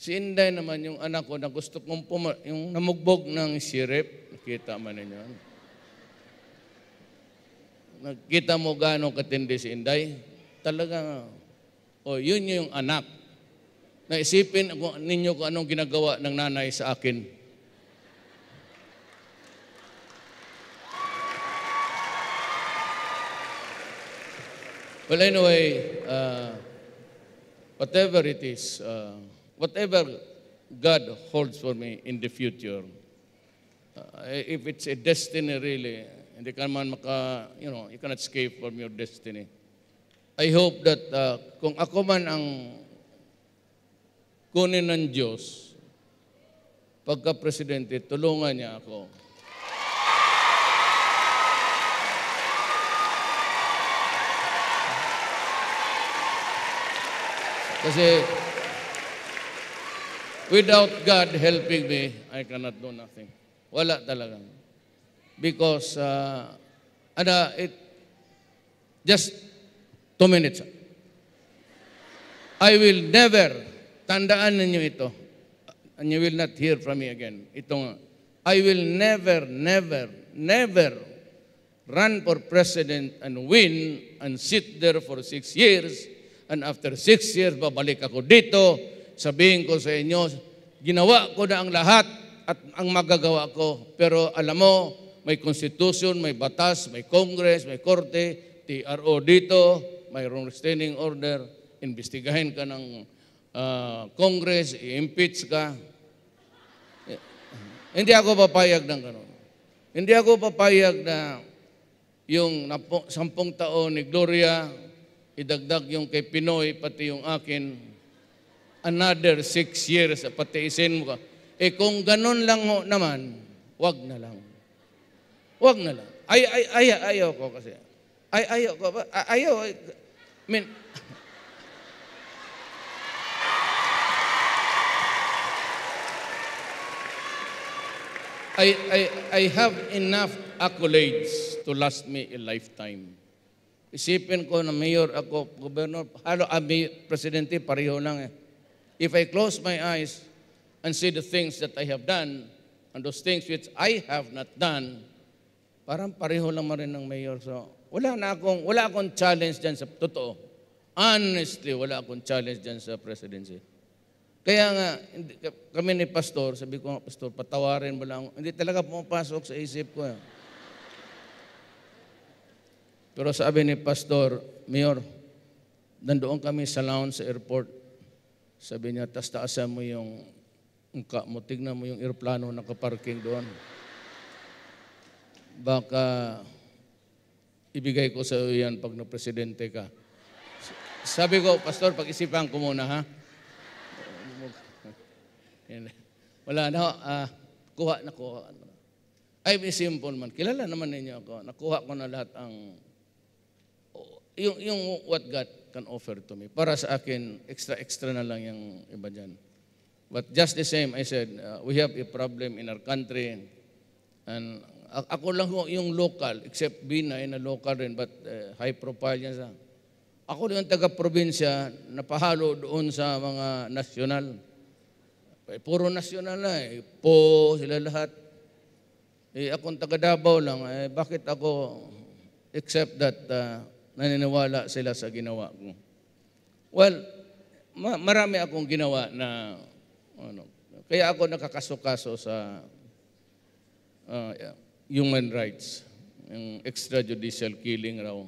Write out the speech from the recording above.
Si Inday naman, yung anak ko na gusto kong yung namugbog ng sirip. Nakita man ninyo. Nakita mo gano'ng katindi si Inday? Talaga, yun yung anak. Naisipin ninyo kung anong ginagawa ng nanay sa akin. Well, anyway, whatever it is, whatever God holds for me in the future, if it's a destiny really, hindi ka man you cannot escape from your destiny. I hope that kung ako man ang kunin ng Diyos, pagka-presidente, tulungan niya ako. Kasi without God helping me, I cannot do nothing. Wala talaga. Because, just 2 minutes. I will never, tandaan ninyo ito, and you will not hear from me again. I will never, never, never run for president and win and sit there for 6 years. And after 6 years, babalik ako dito, sabihin ko sa inyo, ginawa ko na ang lahat at ang magagawa ko. Pero alam mo, may constitution, may batas, may congress, may korte, TRO dito, mayroong restraining order, investigahin ka ng congress, i-impeach ka. Hindi ako papayag ng gano'n. Hindi ako papayag na yung 10 taon ni Gloria, idagdag yung kay Pinoy, pati yung akin, another 6 years, pati isin mo ka. Kung ganun lang ho naman, wag na lang. Wag na lang. Ayaw ko kasi. Ayaw ko. I mean, I have enough accolades to last me a lifetime. Isipin ko na mayor ako, gobernador, presidente, pareho lang eh. If I close my eyes and see the things that I have done, and those things which I have not done, parang pareho lang rin ng mayor. So, wala akong challenge dyan sa totoo. Honestly, wala akong challenge dyan sa presidency. Kaya nga, kami ni Pastor, sabi ko nga, Pastor, patawarin mo lang. Hindi talaga pumapasok sa isip ko. Pero sabi ni Pastor, Mayor, nandoon kami sa lounge sa airport. Sabi niya, taasan mo yung mukha mo, tignan mo yung aeroplano nakaparking doon. Baka ibigay ko sa iyo yan pag na-presidente ka. Sabi ko, Pastor, pag-isipan ko muna, ha? Wala na, kuha. I'm simple man. Kilala naman ninyo ako. Nakuha ko na lahat ang yung what God can offer to me. Para sa akin, extra na lang yung iba dyan. But just the same, I said, we have a problem in our country. And ako lang yung local, except Binay na local rin, but high profile yan sa. Ako yung taga-probinsya, napahalo doon sa mga nasyonal. Puro nasyonal na eh. Sila lahat. Akong taga-Davao lang, bakit ako, except that naniniwala sila sa ginawa ko. Well, marami akong ginawa na, kaya ako nakakasukaso sa human rights, yung extrajudicial killing raw.